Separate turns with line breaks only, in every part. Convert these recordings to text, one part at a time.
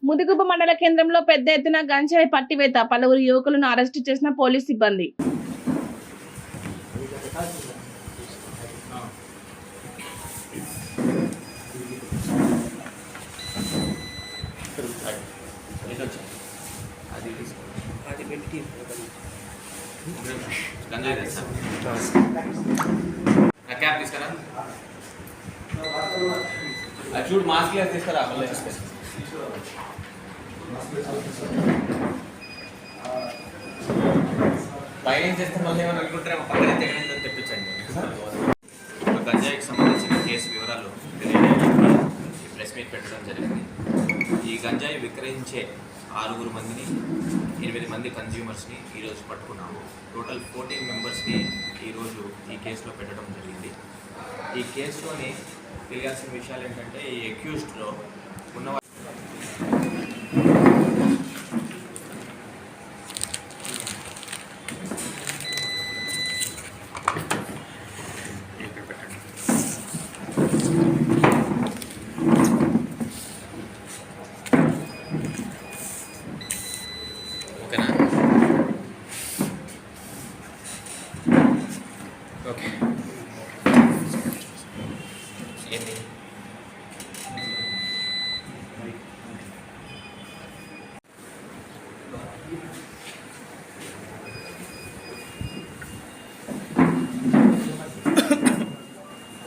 ముదిగుబ్బ మండల కేంద్రంలో పెద్ద ఎత్తున గంజాయి పట్టివేత, పలువురు యువకులను అరెస్టు చేసిన పోలీస్ సిబ్బంది.
చూడు మాస్క్ తీసుకురా పైన చేస్తే మళ్ళీ ఏమైనా అనుకుంటారే పక్కన తెప్పించండి. గంజాయికి సంబంధించిన కేసు వివరాలు ప్రెస్ మీట్ పెట్టడం జరిగింది. ఈ గంజాయి విక్రయించే 6 మందిని 8 మంది కన్జ్యూమర్స్ని ఈరోజు పట్టుకున్నాము. టోటల్ 14 మెంబర్స్ని ఈరోజు ఈ కేసులో పెట్టడం జరిగింది. ఈ కేసులోని తెలియాల్సిన విషయాలు ఏంటంటే ఈ అక్యూజ్డ్లో ఉన్న ఓకేనా? ఓకే ఏంటి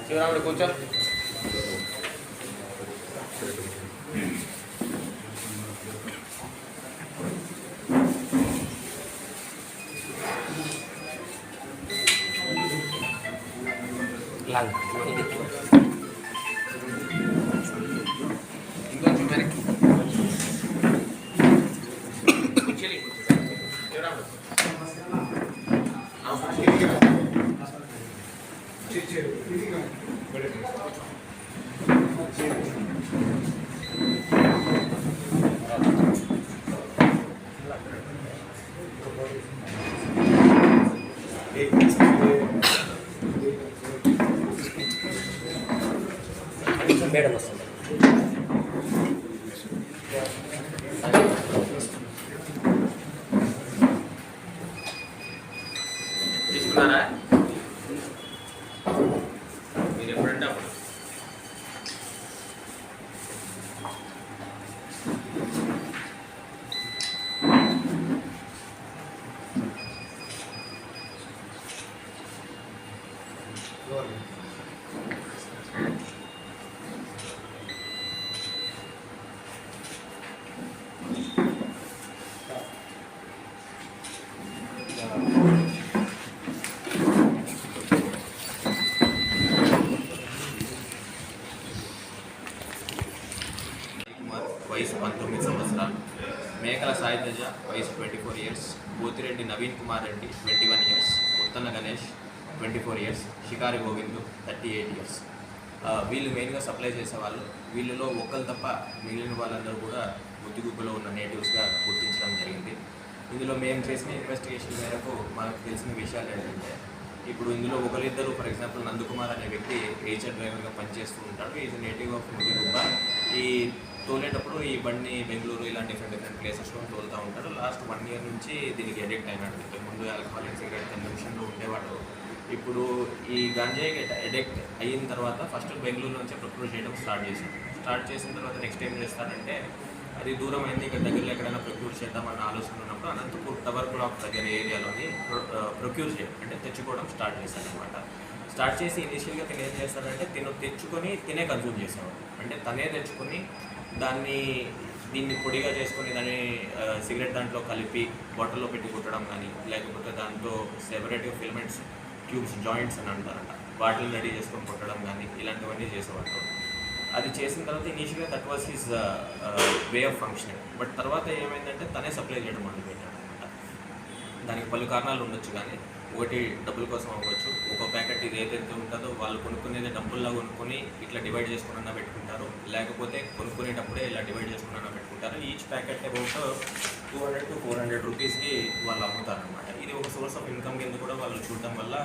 శివరాముడు కూర్చో. ఇంకొంచెం వెనక్కి కూర్చోలి. శివరాముడు మేడం వస్తుంది. తీసుకున్నారా? మీరు ఎప్పుడంటే అప్పుడు వయసు 19 సంవత్సరాలు, మేకల సాయి తేజ వయసు 24 years, Pothireddy Naveen Kumar Reddy 21 years, ఉత్తన్న Ganesh 24 years, shikari Govindu 38 years. వీళ్ళు మెయిన్గా సప్లై చేసేవాళ్ళు. వీళ్ళలో ఒక్కరు తప్ప మిగిలిన వాళ్ళందరూ కూడా ముద్దుగుబ్బలో ఉన్న నేటివ్స్గా గుర్తించడం జరిగింది. ఇందులో మేము చేసిన ఇన్వెస్టిగేషన్ మేరకు మనకు తెలిసిన విషయాలు ఏంటంటే, ఇప్పుడు ఇందులో ఒకరిద్దరు, ఫర్ ఎగ్జాంపుల్ నందకుమార్ అనే వ్యక్తి ఏజెంట్ డ్రైవర్గా పనిచేస్తూ ఉంటాడు. Is native of Muddugubba. ఈ తోలేటప్పుడు ఈ బండిని బెంగళూరు ఇలా డిఫరెంట్ ప్లేసెస్లో తోలుతూ ఉంటాడు. లాస్ట్ 1 year నుంచి దీనికి అడిక్ట్ అయినాడు. ఇంతకుముందు ఆల్కహాలిక్ సిగరెట్ కన్జంప్షన్లో ఉండేవాడు. ఇప్పుడు ఈ గంజాయికి అడిక్ట్ అయిన తర్వాత ఫస్ట్ బెంగళూరు నుంచి ప్రొక్యూర్ చేయడం స్టార్ట్ చేసిన తర్వాత నెక్స్ట్ ఏం చేస్తాడంటే, అది దూరం అయింది, ఇక్కడ దగ్గరలో ఎక్కడైనా ప్రొక్యూర్ చేద్దామన్న ఆలోచన ఉన్నప్పుడు అనంతపూర్ టవర్ బ్లాక్ దగ్గర ఏరియాలోని ప్రొక్యూర్ చేయడం అంటే తెచ్చుకోవడం స్టార్ట్ చేశాడనమాట. స్టార్ట్ చేసి ఇనిషియల్గా తినే ఏం చేస్తాడంటే తెచ్చుకొని తినే కన్జ్యూమ్ చేసేవాడు. అంటే తనే తెచ్చుకొని దీన్ని పొడిగా చేసుకొని దాన్ని సిగరెట్ దాంట్లో కలిపి బాటిల్లో పెట్టి కుట్టడం కానీ, లేకపోతే దాంట్లో సెపరేట్గా ఫిల్మెంట్స్ ట్యూబ్స్ జాయింట్స్ అని అంటారంట, వాటిని రెడీ చేసుకొని కుట్టడం కానీ ఇలాంటివన్నీ చేసేవాడు. అది చేసిన తర్వాత ఇనీషియల్గా that was his way of functioning. But తర్వాత ఏమైందంటే తనే సప్లై చేయడం మొదలుపెట్టాడు అనమాట. దానికి పలు కారణాలు ఉండొచ్చు, కానీ ఒకటి డబ్బుల కోసం అవ్వచ్చు. ఒక ప్యాకెట్ ఇది ఏదైతే ఉంటుందో వాళ్ళు కొనుక్కునేది డబ్బుల్లా కొనుక్కొని ఇట్లా డివైడ్ చేసుకున్నా పెట్టుకుంటారు, లేకపోతే కొనుక్కునేటప్పుడే ఇలా డివైడ్ చేసుకున్నా పెట్టుకుంటారు. ఈచ్ ప్యాకెట్ అబౌట్ 200 to 400 రూపీస్కి వాళ్ళు అమ్ముతారనమాట. ఇది ఒక సోర్స్ ఆఫ్ ఇన్కమ్ కింద కూడా వాళ్ళు చూడటం వల్ల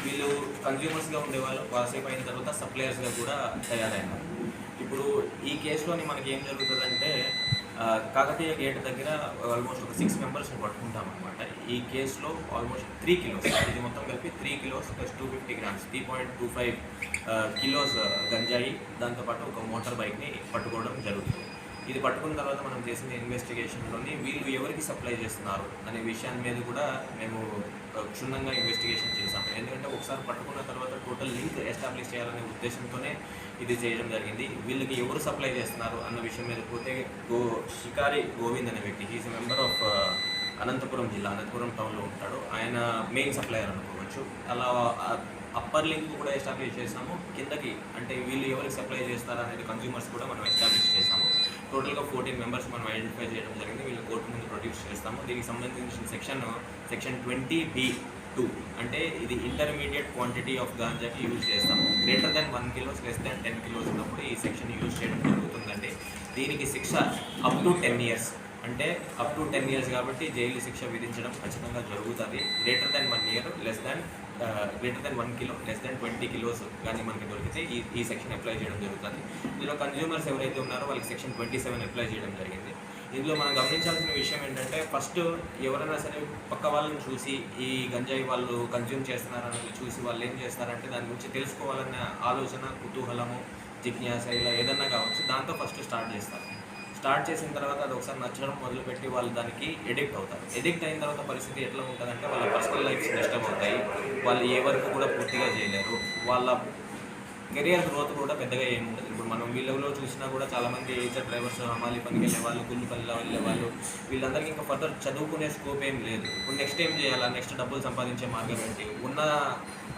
వీళ్ళు కన్జ్యూమర్స్గా ఉండేవాళ్ళు కాసేపు అయిన తర్వాత సప్లయర్స్గా కూడా తయారైనారు. ఇప్పుడు ఈ కేసులోని మనకి ఏం జరుగుతుందంటే కాకతీయ గేట్ దగ్గర ఆల్మోస్ట్ ఒక 6 మెంబర్స్ని పట్టుకుంటాం అనమాట. ఈ కేసులో ఆల్మోస్ట్ 3 కిలోస్, ఇది మొత్తం కలిపి 3 కిలోస్ ప్లస్ 250 గ్రామ్స్ 3.25 కిలోస్ గంజాయి, దాంతోపాటు ఒక మోటార్ బైక్ని పట్టుకోవడం జరుగుతుంది. ఇది పట్టుకున్న తర్వాత మనం చేసిన ఇన్వెస్టిగేషన్లోని వీళ్ళు ఎవరికి సప్లై చేస్తున్నారు అనే విషయాన్ని మీద కూడా మేము క్షుణ్ణంగా ఇన్వెస్టిగేషన్ చేశాము. ఎందుకంటే ఒకసారి పట్టుకున్న తర్వాత టోటల్ లింక్ ఎస్టాబ్లిష్ చేయాలనే ఉద్దేశంతోనే ఇది చేయడం జరిగింది. వీళ్ళకి ఎవరు సప్లై చేస్తున్నారు అన్న విషయం మీద పోతే షికారి గోవింద్ అనే వ్యక్తి, ఈజ్ మెంబర్ ఆఫ్ అనంతపురం జిల్లా, అనంతపురం టౌన్లో ఉంటాడు. ఆయన మెయిన్ సప్లయర్ అనుకోవచ్చు. అలా అప్పర్ లింక్ కూడా ఎస్టాబ్లిష్ చేసాము. కిందకి అంటే వీళ్ళు ఎవరికి సప్లై చేస్తారా అనేది కన్జ్యూమర్స్ కూడా మనం ఎస్టాబ్లిష్ చేసాము. టోటల్గా 14 మెంబర్స్ మనం ఐడెంటిఫై చేయడం జరిగింది. వీళ్ళు కోర్టు ముందు ప్రొడ్యూస్ చేస్తాము. దీనికి సంబంధించిన సెక్షన్ 20B(2) అంటే ఇది ఇంటర్మీడియట్ క్వాంటిటీ ఆఫ్ గాంజాకి యూజ్ చేస్తాము. Greater than 1 kilos less than 10 kilos ఉన్నప్పుడు ఈ సెక్షన్ యూజ్ చేయడం జరుగుతుందండి. దీనికి శిక్ష అప్ టు 10 years, అంటే అప్ టు 10 years కాబట్టి జైలు శిక్ష విధించడం ఖచ్చితంగా జరుగుతుంది. Greater than 1 year greater than 1 kilo less than 20 kilos కానీ మనకి దొరికితే ఈ సెక్షన్ అప్లై చేయడం జరుగుతుంది. ఇందులో కన్జ్యూమర్స్ ఎవరైతే ఉన్నారో వాళ్ళకి సెక్షన్ 27 అప్లై చేయడం జరిగింది. ఇందులో మనం గమనించాల్సిన విషయం ఏంటంటే ఫస్ట్ ఎవరైనా సరే పక్క వాళ్ళని చూసి ఈ గంజాయి వాళ్ళు కన్జ్యూమ్ చేస్తున్నారన్నది చూసి వాళ్ళు ఏం చేస్తారంటే దాని గురించి తెలుసుకోవాలన్న ఆలోచన, కుతూహలము, జిజ్ఞాస ఇలా ఏదన్నా కావచ్చు, దాంతో ఫస్ట్ స్టార్ట్ చేసిన తర్వాత అది ఒకసారి నచ్చడం మొదలుపెట్టి వాళ్ళు దానికి ఎడిక్ట్ అవుతారు. ఎడిక్ట్ అయిన తర్వాత పరిస్థితి ఎట్లా ఉంటుందంటే వాళ్ళ పర్సనల్ లైఫ్స్ డిస్టర్బ్ అవుతాయి. వాళ్ళు ఏ వరకు కూడా పూర్తిగా చేయలేరు. వాళ్ళ కెరియర్ గ్రోత్ కూడా పెద్దగా ఏముండదు. ఇప్పుడు మనం వీళ్ళలో చూసినా కూడా చాలామంది ఏజర్ డ్రైవర్స్, హమాలి పనికి వెళ్ళే వాళ్ళు, కూలి పనిలో వెళ్ళే వాళ్ళు, వీళ్ళందరికీ ఇంకా ఫర్దర్ చదువుకునే స్కోప్ ఏం లేదు. ఇప్పుడు నెక్స్ట్ ఏం చేయాలా, నెక్స్ట్ డబ్బులు సంపాదించే మార్గం ఏంటి? ఉన్న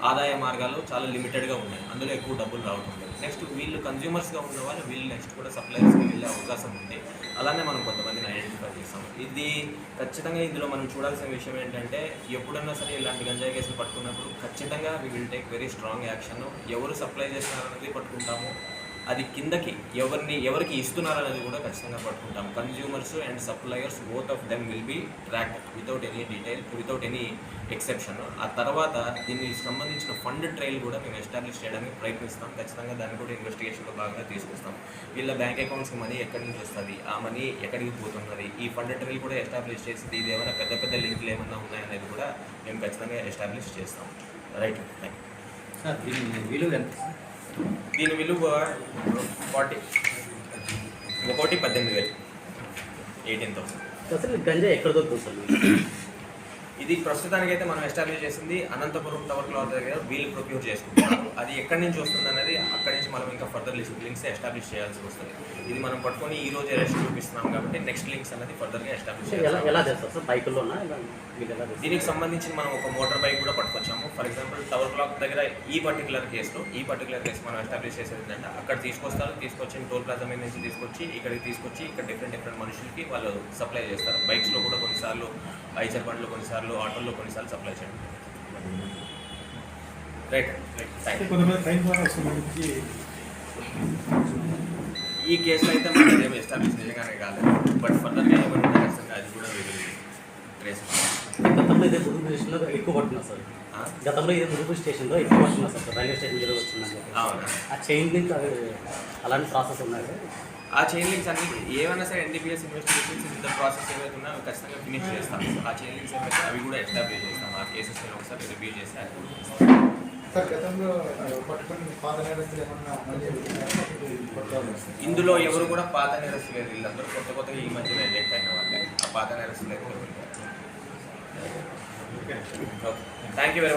ఆదాయ మార్గాలు చాలా లిమిటెడ్గా ఉన్నాయి, అందులో ఎక్కువ డబ్బులు రావటం లేదు. నెక్స్ట్ వీళ్ళు కన్జ్యూమర్స్గా ఉన్న వాళ్ళు వీళ్ళు నెక్స్ట్ కూడా సప్లయర్స్కి వెళ్ళే అవకాశం ఉంది. అలానే మనం కొంతమందిని ఐడెంటిఫై చేస్తాం. ఇది ఖచ్చితంగా ఇందులో మనం చూడాల్సిన విషయం ఏంటంటే ఎప్పుడన్నా సరే ఇలాంటి గంజాయి కేసులు పట్టుకున్నప్పుడు ఖచ్చితంగా we will take very strong action. ఎవరు సప్లై చేస్తున్నారనేది పట్టుకుంటాము, అది కిందకి ఎవరికి ఇస్తున్నారనేది కూడా ఖచ్చితంగా పట్టుకుంటాం. Consumers and suppliers both of them will be tracked without any exception. ఆ తర్వాత దీనికి సంబంధించిన ఫండ్ ట్రైల్ కూడా మేము ఎస్టాబ్లిష్ చేయడానికి ప్రయత్నిస్తాం. ఖచ్చితంగా దాన్ని కూడా ఇన్వెస్టిగేషన్లో భాగంగా తీసుకొస్తాం. వీళ్ళ బ్యాంక్ అకౌంట్స్కి మనీ ఎక్కడి నుంచి వస్తుంది, ఆ మనీ ఎక్కడికి పోతున్నది, ఈ ఫండ్ ట్రైల్ కూడా ఎస్టాబ్లిష్ చేసి ఇది ఏమైనా పెద్ద లింకులు ఏమైనా ఉన్నాయనేది కూడా మేము ఖచ్చితంగా ఎస్టాబ్లిష్ చేస్తాం. Right, thank you
sir. దీని విలువ ఎంత?
దీని విలువ 18,000, 18,000.
అసలు గంజా ఎక్కడ దొరుకుతుంది సార్?
ఇది ప్రస్తుతానికైతే మనం ఎస్టాబ్లిష్ చేసింది అనంతపురం టవర్ క్లాత్ దగ్గర వీళ్ళు ప్రొక్యూర్ చేసుకుంటున్నారు. అది ఎక్కడి నుంచి వస్తుంది అనేది అక్కడి నుంచి మనం ఇంకా ఫర్దర్ లింక్స్ ఎస్టాబ్లిష్ చేయాల్సి వస్తుంది. ఇది మనం పట్టుకొని ఈ రోజు అరెస్ట్ చూపిస్తున్నాం కాబట్టి నెక్స్ట్ లింక్స్ అనేది ఫర్దర్గా ఎస్టాబ్లిష్ చేయాలి.
ఎలా చేస్తారు సార్? బైకుల్లోనా?
దీనికి సంబంధించి మనం ఒక మోటార్ బైక్ కూడా పట్టుకొచ్చాము. ఫర్ ఎగ్జాంపుల్ టవర్ క్లాక్ దగ్గర ఈ పర్టికులర్ కేసు మనం ఎస్టాబ్లిష్ చేసేది ఏంటంటే అక్కడ తీసుకొచ్చి టోల్ ప్లాజా మీద నుంచి తీసుకొచ్చి ఇక్కడ డిఫరెంట్ మనుషులకి వాళ్ళు సప్లై చేస్తారు. బైక్స్లో కూడా కొన్నిసార్లు, ఐచర్ బండ్లో కొన్నిసార్లు, ఆటోల్లో కొన్నిసార్లు సప్లై చేయడం. రైట్. ఈ కేసులో అయితే మనం ఏమి ఎస్టాబ్లిష్ నిజంగానే కాలేదు, బట్ ఫర్దర్గా ఏమైనా ఖచ్చితంగా అది కూడా
గతంలో ఇదే ముదుగు స్టేషన్లో ఎక్కువ పడుతున్నారు సార్. రైల్వే స్టేషన్ మీద వచ్చిందని.
అవునా?
ఆ చైన్ లింక్ అలాంటి ప్రాసెస్ ఉన్నాయి.
ఆ చైన్ లింక్స్ అన్ని ఏమైనా సరే ఎన్డీపీఎస్ ఇన్వెస్టిగేషన్స్ ఇంత ప్రాసెస్ ఏవైతే ఉన్నాయో అవి ఖచ్చితంగా ఫినిష్ చేస్తాం. ఆ చైన్ లింక్స్ ఏమైతే అవి కూడా ఎస్టాబ్లిష్ చేస్తాం. ఆ కేసెస్ ఒకసారి రివ్యూ చేసి ఇందులో ఎవరు కూడా పాత నేరస్తులు లేదు. వీళ్ళందరూ కొత్తగా ఈ మధ్యలో ఎలెక్ట్ అయిన వాళ్ళే. ఆ పాత నేరస్తులు అయితే థ్యాంక్ యూ వెరీ మచ్.